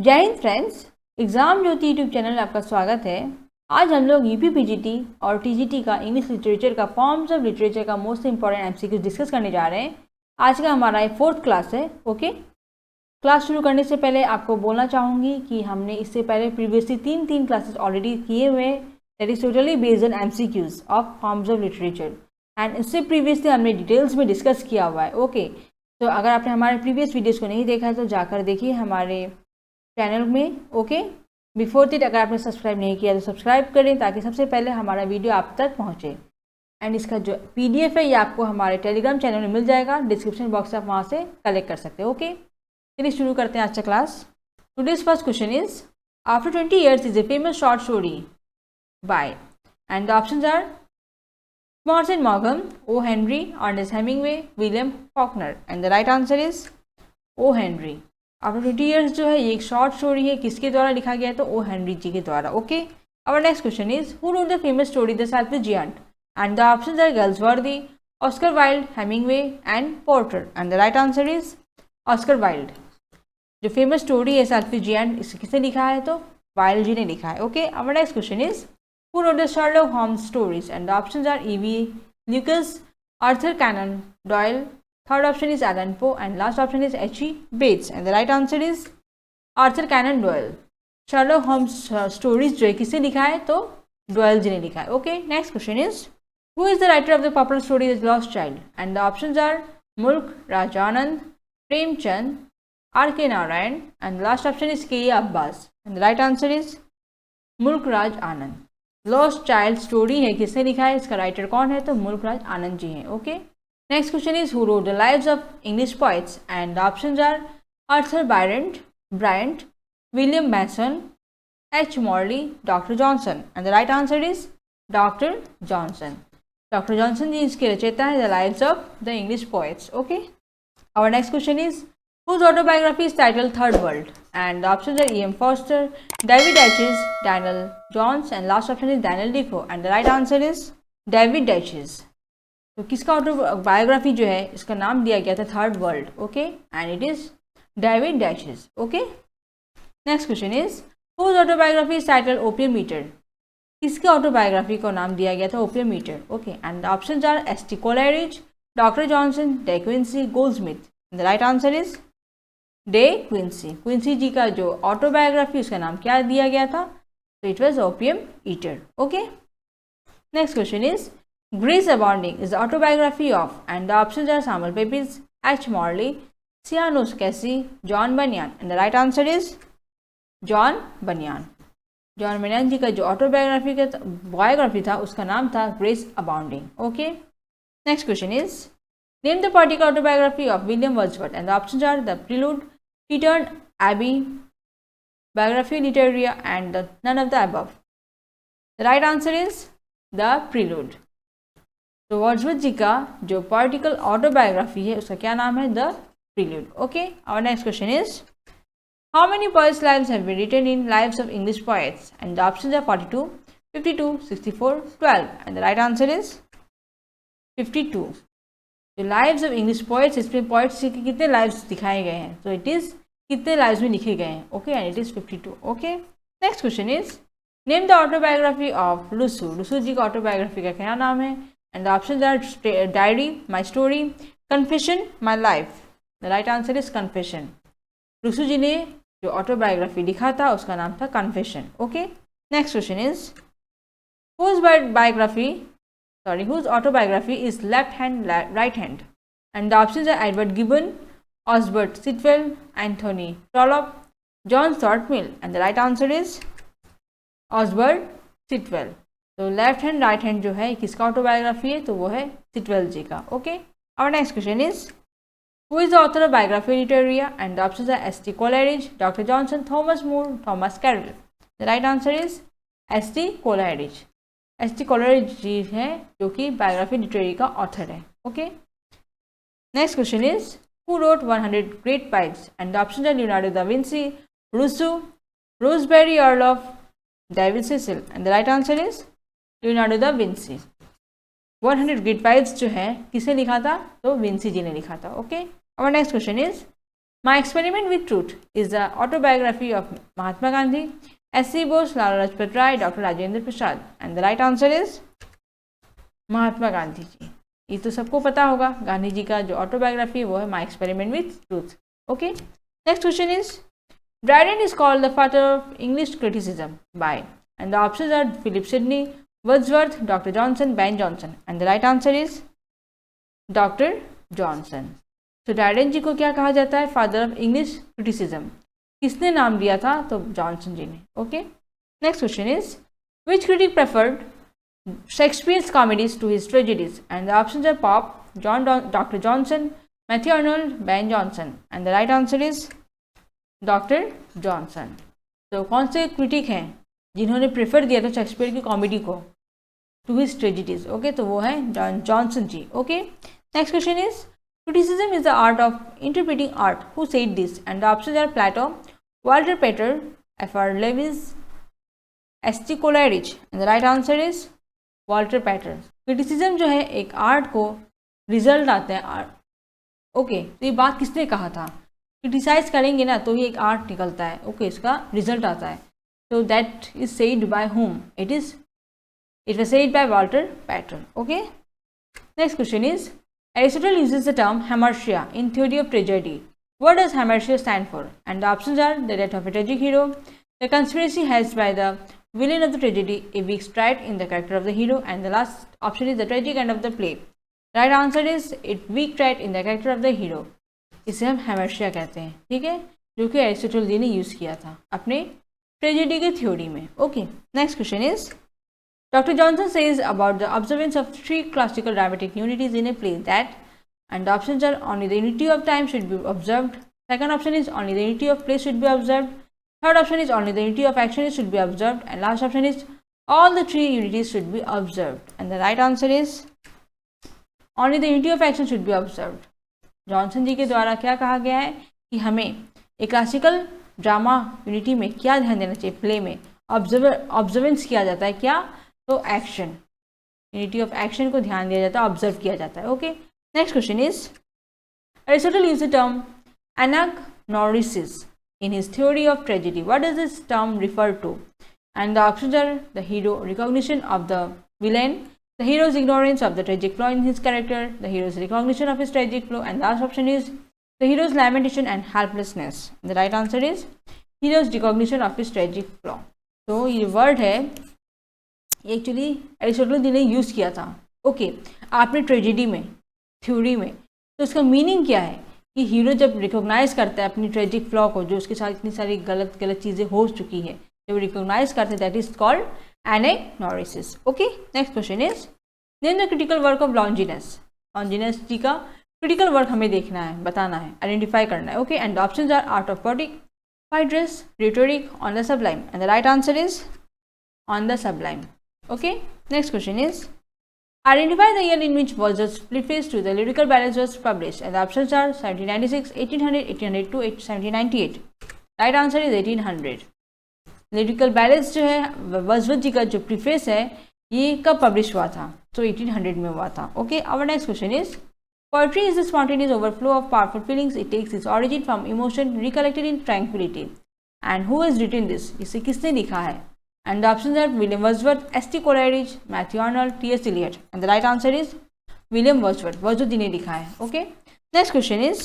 जय Hind friends, exam ज्योति YouTube channel में आपका स्वागत है। आज हम लोग यूपी पीजीटी और टीजीटी का इंग्लिश लिटरेचर का फॉर्म्स ऑफ लिटरेचर का मोस्ट इंपॉर्टेंट एमसीक्यू डिस्कस करने जा रहे हैं। आज का हमारा ये 4th क्लास है। ओके, क्लास शुरू करने से पहले आपको बोलना चाहूँगी कि हमने इससे पहले प्रीवियसली तीन क्लासेस ऑलरेडी किए हुए हैं, that is totally based on MCQs of forms of literature, and इससे प्रीवियसली हमने डिटेल्स में डिस्कस किया हुआ है। ओके, तो अगर आपने हमारे प्रीवियस वीडियोज़ को नहीं देखा है तो जाकर देखिए हमारे चैनल में। ओके, बिफोर दैट अगर आपने सब्सक्राइब नहीं किया तो सब्सक्राइब करें ताकि सबसे पहले हमारा वीडियो आप तक पहुंचे। एंड इसका जो पीडीएफ है ये आपको हमारे टेलीग्राम चैनल में मिल जाएगा, डिस्क्रिप्शन बॉक्स से आप वहाँ से कलेक्ट कर सकते हैं। ओके, चलिए शुरू करते हैं आज का class. Today's first question is after 20 years is a famous short story by, and the options are Morson मॉगम, O Henry, Ernest Hemingway, William Faulkner, and the right answer is O Henry. After 20 years जो है ये एक short story है, किसके द्वारा लिखा गया है तो ओ हेनरी जी के द्वारा। Okay, our next question is who wrote the famous story the selfish giant, and the options are Galsworthy, Oscar Wilde, Hemingway and Porter, and the right answer is Oscar Wilde. जो famous story है selfish giant, इसे किसने लिखा है तो wild जी ने लिखा है। Okay, our next question is who wrote the Sherlock Holmes stories, and the options are EV Lucas, Arthur Conan Doyle, third option is Allan Poe, and last option is H.E. Bates, and the right answer is Arthur Conan Doyle। Sherlock Holmes stories जो है किसने लिखा है तो dial जी ने लिखा है। Okay, next question is who is the writer of the popular story the lost child, and the options are Mulk Raj Anand, Premchand, R K Narayan, and last option is K Abbas, and the right answer is Mulk Raj Anand. Lost child story है, किसने लिखा है, इसका writer कौन है तो मुल्क राज आनंद जी हैं। Okay, next question is who wrote the lives of English poets, and the options are Arthur Bryant, William Mason, H. Morley, Dr. Johnson, and the right answer is Dr. Johnson। Dr. Johnson जी इसके रचयिता है the lives of the English poets। Okay, our next question is whose autobiography is titled Third World, and the options are E.M. Forster, David Deutsch, Daniel Johns, and last option is Daniel Defoe, and the right answer is David Deutsch। तो किसका autobiography जो है इसका नाम दिया गया था third world. Okay, and it is David Daiches. Okay, next question is whose autobiography is titled opium eater, किसके ऑटोबायोग्राफी को नाम दिया गया था opium eater. Okay, and the options are S T. Coleridge, doctor Johnson, De Quincey, Goldsmith, the right answer is De Quincey. Quincey ji का जो autobiography उसका नाम क्या दिया गया था तो it was opium eater. Okay, next question is Grace Abounding is the autobiography of, and the options are Samuel Pepys, H. Morley, Sianos Casey, John Bunyan, and the right answer is John Bunyan। John Bunyan ji का जो biography था उसका नाम था Grace Abounding. Okay, next question is name the poetical autobiography of William Wordsworth, and the options are the Prelude, Tintern, Abbey, Biographia Literaria, and none of the above. The right answer is the Prelude. तो Wordsworth ji का जो poetical autobiography है उसका क्या नाम है the Prelude. Okay, our next question is how many poets lives have been written in lives of English poets, and the options are 42, 52, 64, 12, and the right answer is 52। जो lives of English poets, इसमें poets के कितने lives दिखाए गए हैं तो it is कितने lives में लिखे गए हैं। Okay, and it is 52। Okay, next question is name the autobiography of Rousseau, Rousseau ji का ऑटोबायोग्राफी का क्या नाम है, and the options are diary, my story, confession, my life। the right answer is confession। लुसू जी ने जो ऑटोबायोग्राफी लिखा था उसका नाम था confession. Okay, next question is whose autobiography is left hand right hand, and the options are Edward Gibbon, Osbert Sitwell, Anthony Trollope, John Stuart Mill, and the right answer is Osbert Sitwell। तो left hand right hand जो है किसका autobiography है तो वो है Sitwell ji का। Okay, our next question is who is the author of Biographia Literaria, and the options are S T. Coleridge, doctor Johnson, Thomas Moore, Thomas Carroll. The right answer is S T. Coleridge. S T. Coleridge ji है जो कि Biographia Literaria का author है। Okay, next question is who wrote 100 great pipes, and the options are Leonardo da Vinci, Rousseau, Rosebery Earl of, David Cecil, and the right answer is Leonardo da Vinci. 100 great pipes जो है किसने लिखा था तो Vinci जी ने लिखा था। Okay, our next question is My Experiment with Truth is the autobiography of Mahatma Gandhi, S.C. Bose, Lala Lajpat Rai, Dr. Rajendra Prasad. And the right answer is Mahatma Gandhi ji. ये तो सबको पता होगा, गांधी जी का जो ऑटोबायोग्राफी है वो है my experiment with truth. Okay, next question is Dryden is called the father of English criticism by, and the options are Philip Sidney, Wordsworth, doctor Johnson, Ben Johnson. And the right answer is doctor Johnson. तो Dryden ji को क्या कहा जाता है? Father of English criticism. किसने नाम दिया था? तो जॉनसन जी ने. Okay, next question is which critic preferred Shakespeare's comedies to his tragedies? And the options are Pope, Dr. Johnson, Matthew Arnold, Ben Jonson. And the right answer is Dr. Johnson. तो कौन से critic हैं जिन्होंने prefer दिया था Shakespeare की comedy को to his tragedies? Okay, तो वो है Johnson ji. Okay, next question is criticism is the art of interpreting art. Who said this? And the options are Plato, Walter Pater, F R. Leavis, S T. Coleridge. And the right answer is Walter Pater. Criticism जो है एक art को result आते हैं. Okay, तो ये बात किसने कहा था? क्रिटिसाइज करेंगे ना तो ही एक आर्ट निकलता है. ओके, इसका रिजल्ट आता है. तो that is said by whom? It was said by Walter Pater. Okay, next question is Aristotle uses the term hamartia in theory of tragedy. What does hamartia stand for? And the options are the death of a tragic hero, the conspiracy hatched by the villain of the tragedy, a weak stride in the character of the hero, and the last option is the tragic end of the play. Right answer is it weak stride in the character of the hero. इसे हम हेमर्शिया कहते हैं. ठीक है, जो कि Aristotle जी ने use किया था अपने ट्रेजेडी के थ्योरी में. Okay, next question is doctor Johnson says about the observance of 3 classical dramatic unities in a play that, and the options are only the unity of time should be observed. Second option is only the unity of place should be observed. Third option is only the unity of action should be observed, and last option is all the 3 unities should be observed. And the right answer is only the unity of action should be observed. Johnson ji के द्वारा क्या कहा गया है कि हमें एक classical drama unity में क्या ध्यान देना चाहिए? प्ले में ऑब्जर्वेंस किया जाता है. क्या? तो एक्शन, यूनिटी ऑफ एक्शन को ध्यान दिया जाता है, ऑब्जर्व किया जाता है. Okay, next question is Aristotle used the term anagnorisis in his theory of tragedy. What does this term refer to? And the options are the hero recognition of the villain, the hero's ignorance of the tragic flaw in his character, the hero's recognition of his tragic flaw, and the last option is the hero's lamentation and helplessness. The right answer is hero's recognition of his tragic flaw. तो ये word है actually Aristotle जी ने use किया था. Okay, आपने tragedy में theory में, तो इसका मीनिंग क्या है कि हीरो जब रिकॉग्नाइज करता है अपनी ट्रेजिक फ्लॉ को, जो उसके साथ इतनी सारी गलत चीज़ें हो चुकी है, जब रिकॉग्नाइज करते हैं, that is called anagnorisis. Okay, next question is name the critical work of Longinus. Longinus ji का क्रिटिकल वर्क हमें देखना है, बताना है, आइडेंटिफाई करना है. Okay, and the options are art of poetic, Phaedrus, rhetoric, on the sublime. And the right answer is on the sublime. Okay, next question is identify the year in which Wordsworth's preface to the Lyrical Ballads was published, and the options are 1796, 1800, 1802, 1798. Right answer is 1800. Lyrical Ballads जो है Wordsworth ji का जो preface है ये कब publish हुआ था? तो 1800 में हुआ था. Okay, our next question is poetry is the spontaneous overflow of powerful feelings. It takes its origin from emotion recollected in tranquility. And who has written this? इसे किसने लिखा है? And the options are William Wordsworth, S.T. Coleridge, Matthew Arnold, T.S. Eliot. And the right answer is William Wordsworth. Wordsworth जी ने लिखा है. Okay. Next question is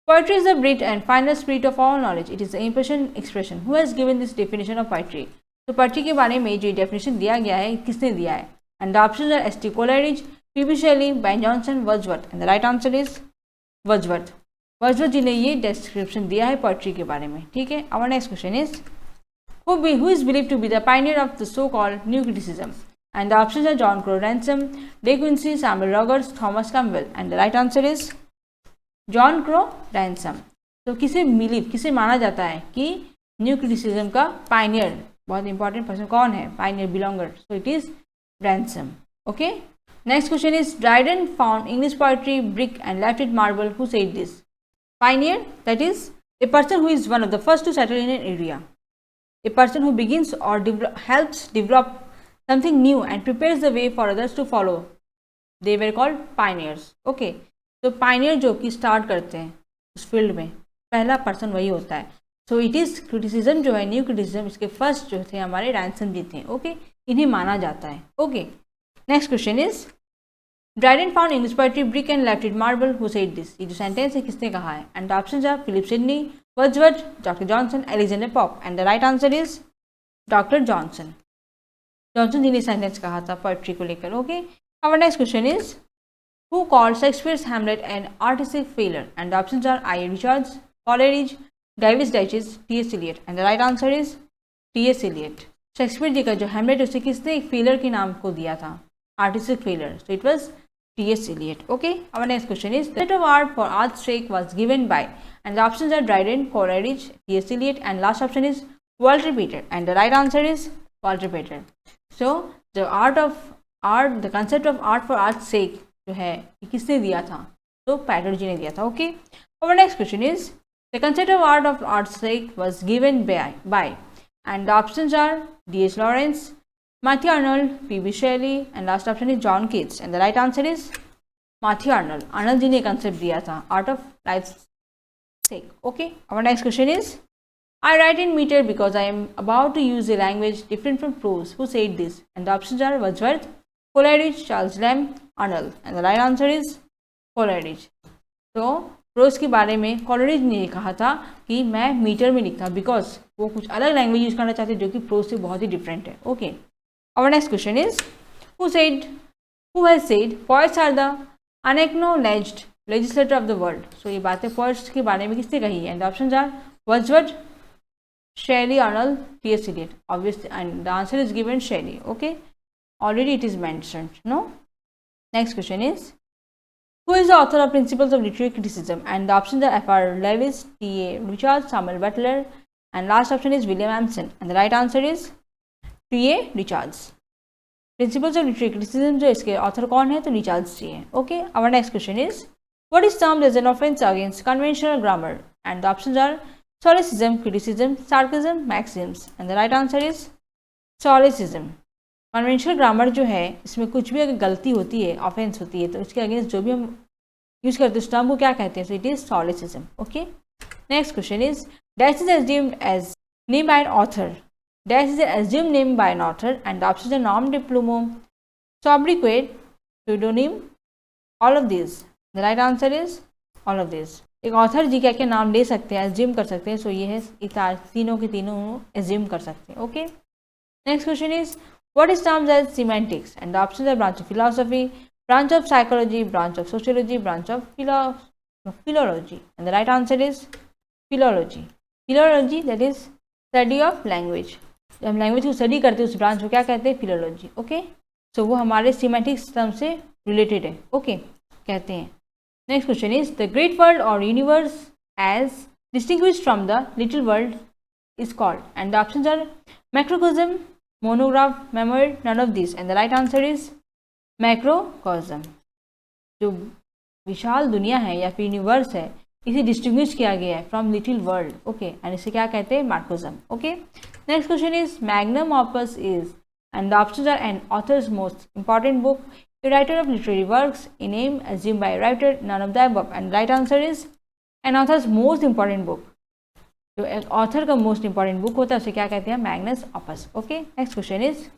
poetry is the breadth and final spirit of all knowledge. It is the impression expression. Who has given this definition of poetry? तो poetry के बारे में जो definition दिया गया है किसने दिया है? And the options are S.T. Coleridge, P.B. Shelley, Ben Jonson, Wordsworth. And the right answer is Wordsworth. Wordsworth ji ने ये description दिया है poetry के बारे में. ठीक है. Our next question is who is believed to be the pioneer of the so-called New Criticism? And the options are John Crowe Ransom, De Quincey, Samuel Rogers, Thomas Campbell. And the right answer is John Crowe Ransom. तो किसे माना जाता है कि new criticism का pioneer, बहुत important person कौन है? Pioneer, belonger. So it is Ransom. Okay, next question is Dryden found English poetry brick and left it marble. Who said this? Pioneer, that is a person who is one of the first to settle in an area. A person who begins or helps develop something new and prepares the way for others to follow. They were called pioneers. Okay, तो pioneer जो कि start करते हैं उस field में, पहला person वही होता है। सो इट इज़ क्रिटिसिज्म जो है, न्यू क्रिटिसिज्म, इसके फर्स्ट जो थे हमारे रैनसम जी थे। ओके, इन्हें माना जाता है। Okay, next question is Dryden found English poetry brick and left it marble, who said this? ये जो सेंटेंस है किसने कहा है? And options are Philip Sidney, Wordsworth, doctor Johnson, Alexander Pope. And the right answer is doctor Johnson. Johnson ji ने sentence कहा था poetry को लेकर। Okay, our next question is who called Shakespeare's Hamlet an artistic failure? And options are I Richards, Coleridge, David Daiches, T S. Eliot. And the right answer is T S. Eliot. Shakespeare ji का जो Hamlet उसे किसने एक failure के नाम को दिया था, artistic failure, so it was T S. Eliot. Okay, our next question is set of art for art's sake was given by? And the options are Dryden, Coleridge, T S. Eliot. And last option is Walter Pater. And the right answer is Walter Pater. So the the concept of art for art's sake जो है ये किसने दिया था? तो पैटर जी ने दिया था। Okay, our next question is the concept of arts sake was given by? And the options are D.H. Lawrence, Matthew Arnold, P.B. Shelley, and last option is John Keats. And the right answer is Matthew Arnold. Arnold जी ने concept दिया था art of life's sake. Okay. Our next question is I write in meter because I am about to use a language different from prose. Who said this? And the options are Wordsworth, Coleridge, Charles Lamb, Arnold. And the right answer is Coleridge. So prose के बारे में Coleridge ने कहा था कि मैं metre में लिखता, बिकॉज वो कुछ अलग लैंग्वेज यूज करना चाहते जो कि प्रोज से बहुत ही डिफरेंट है। Okay, our next question is who has said poets are the unacknowledged legislator of the world? So ये बातें पोएट्स के बारे में किसने कही है? And the options are Wordsworth, Shelley, Arnold, T S. Eliot. Obviously, and the answer is given Shelley. Okay, already it is mentioned, no? Next question is Who is the author of Principles of Literary Criticism? And the options are F.R. Lewis, T.A. Richards, Samuel Butler, and last option is William Emerson. And the right answer is T.A. Richards. Principles of Literary Criticism जो इसके author कौन है? तो Richards जी है। Okay, our next question is what is termed as an offense against conventional grammar? And the options are solecism, criticism, sarcasm, maxims. And the right answer is solecism. Conventional grammar जो है इसमें कुछ भी अगर गलती होती है, ऑफेंस होती है, तो इसके अगेंस्ट जो भी हम यूज करते हैं उस टर्म को क्या कहते हैं? So it is solecism. Okay, next question is dash is assumed as name by an author? Dash is assumed name by an author? And the options are nom de Plumeau, sobriquet, pseudonym, all of these. The right answer is all of these. एक author जी क्या नाम ले सकते हैं, assume कर सकते हैं, सो ये है तीनों के तीनों एज्यूम कर सकते हैं। Okay, next question is what is termed as semantics? And the options are branch of philosophy, branch of psychology, branch of sociology, branch of philology. And the right answer is philology. Philology, that is study of language. जब हम language को study करते हैं उस branch को क्या कहते हैं? फिलोलॉजी। ओके, सो वो हमारे सीमेटिक्स टर्म से रिलेटेड है। ओके, कहते हैं। Next question is the great world or universe as distinguished from the little world is called? And the options are macrocosm, monograph, memoir, none of this. And the right answer is macrocosm. जो विशाल दुनिया है या फिर universe है इसे distinguish किया गया है from little world. Okay, and इसे क्या कहते हैं? Macrocosm. Okay, next question is magnum opus is? And the options are an author's most important book, a writer of literary works, a name assumed by a writer, none of the above. And right answer is an author's most important book. जो एक author का most important book होता है उसे क्या कहते हैं? Magnus opus. Okay, next question is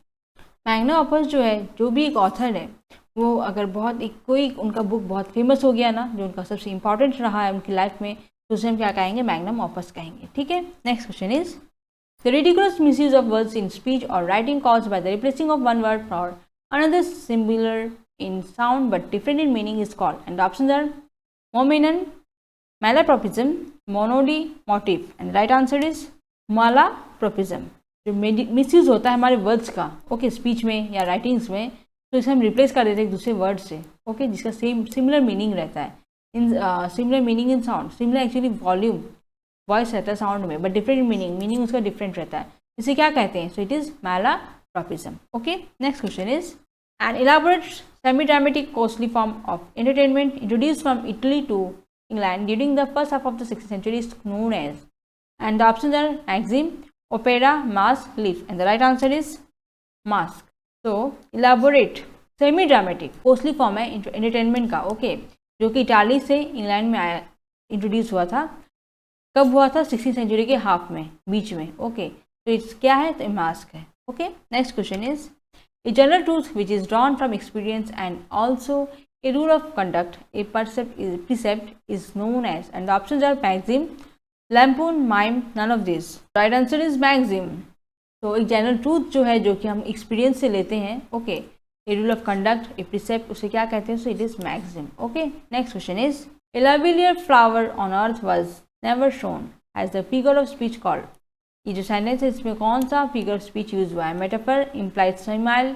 Magna opus जो है, जो भी एक ऑथर है वो अगर बहुत कोई उनका बुक बहुत फेमस हो गया ना, जो उनका सबसे इंपॉर्टेंट रहा है उनकी लाइफ में, तो उसे हम क्या कहेंगे? मैग्नम ऑपस कहेंगे। ठीक है, next question is the ridiculous misuse of words in speech or writing caused by the replacing of one word for another similar in sound but different in meaning is called? And the options are momenon, malapropism, monody, motif. And the right answer is malapropism. जो misuse होता है हमारे words का, okay, speech में या writings में, तो इसे हम रिप्लेस कर देते हैं एक दूसरे वर्ड से, ओके, जिसका सिमिलर मीनिंग रहता है। In similar meaning in sound, similar actually volume voice रहता है साउंड में, बट डिफरेंट मीनिंग उसका डिफरेंट रहता है। इसे क्या कहते हैं? So it is malapropism. Okay, next question is an elaborate semi-dramatic costly form of entertainment introduced from Italy to England during the first half of the 16th century is known as? And the options are maxim, opera, masque, lift. And the right answer is masque. So elaborate semi-dramatic costly form है entertainment का, okay, जो कि Italy से England में आया, introduce हुआ था कब हुआ था? 16th सेंचुरी के हाफ में, बीच में। ओके, तो इट्स क्या है? तो मास्क है। Okay, next question is a general truth which is drawn from experience and also a rule of conduct, a precept is known as, and the options are maxim, lampoon, mime, none of these. Right answer is maxim. तो एक general truth जो है, जो कि हम experience से लेते हैं, okay, a rule of conduct, a precept, उसे क्या कहते हैं? So it is maxim. Okay, next question is a lovelier flower on earth was never sown as the figure of speech called. ये जो सेंटेंस है, इसमें कौन सा फिगर ऑफ स्पीच यूज हुआ है? Metaphor, implied simile,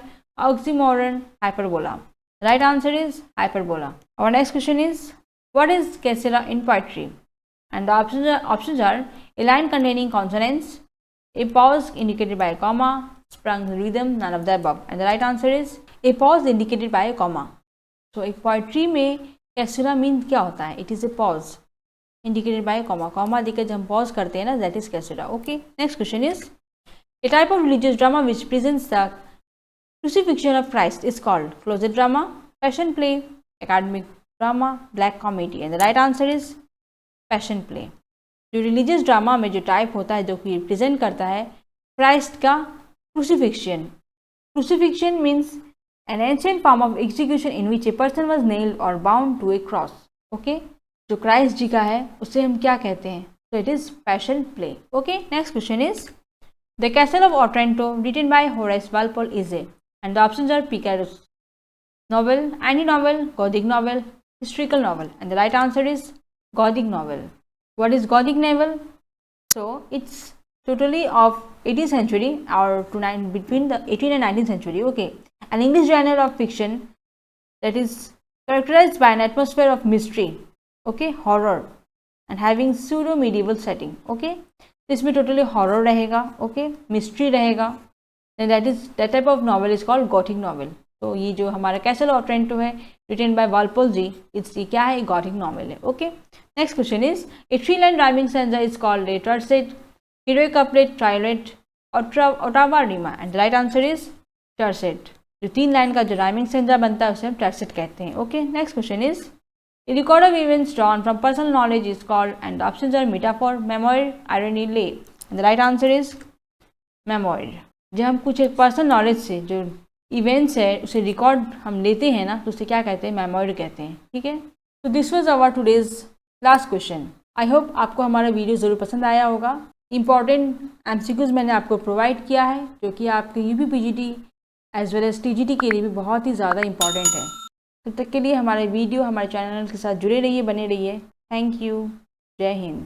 oxymoron, hyperbola. Right answer is hyperbola. Our next question is, what is caesura in poetry? And the options are a line containing consonants, a pause indicated by a comma, sprung rhythm, none of the above. And the right answer is a pause indicated by a comma. So एक poetry में caesura means क्या होता है? It is a pause indicated by a comma. Comma देकर जब हम pause करते हैं ना, that is caesura. Okay. Next question is, a type of religious drama which presents the crucifixion of Christ is called closet drama, passion play, academic drama, black comedy. And the right answer is passion play. जो religious drama में जो type होता है, जो कि represent करता है Christ का crucifixion. Crucifixion means an ancient form of execution in which a person was nailed or bound to a cross. Okay, जो क्राइस्ट जी का है उसे हम क्या कहते हैं? तो it is passion play. Okay, next question is the castle of Otranto written by Horace Walpole is a, and the options are Picaro's novel, anti-novel, Gothic novel, historical novel. And the right answer is Gothic novel. What is Gothic novel? So it's totally of 18th century or between the 18th and 19th century. Okay, an English genre of fiction that is characterized by an atmosphere of mystery, okay, horror, and having pseudo medieval setting. Okay, इसमें totally horror रहेगा, okay, mystery रहेगा, that type of novel is called Gothic novel. तो ये जो हमारा castle of ऑट्रेंटो है, written by वाल्पोल जी, इसकी क्या है? गॉथिक नॉवेल है। Okay, next question is a 3-line rhyming stanza is called a tercet, heroic couplet, triolet, ottava rima. And the right answer is tercet. जो 3 लाइन का जो राइमिंग स्टैंजा बनता है उसे हम टर्सेट कहते हैं। Okay, next question is a record of events drawn from personal knowledge is called, and the options are metaphor, memoir, irony, lay. And the right answer is memoir. जब हम कुछ एक पर्सनल नॉलेज से जो events है उसे record हम लेते हैं ना, तो उसे क्या कहते हैं? मेमोइड कहते हैं। ठीक है, तो this was our today's last question. I hope आपको हमारा वीडियो ज़रूर पसंद आया होगा। इंपॉर्टेंट एमसीक्यूज मैंने आपको प्रोवाइड किया है, जो कि आपके UP PGT as well as TGT के लिए भी बहुत ही ज़्यादा इंपॉर्टेंट है। तब तक के लिए हमारे वीडियो, हमारे चैनल के साथ जुड़े रहिए, बने रहिए। Thank you. जय हिंद।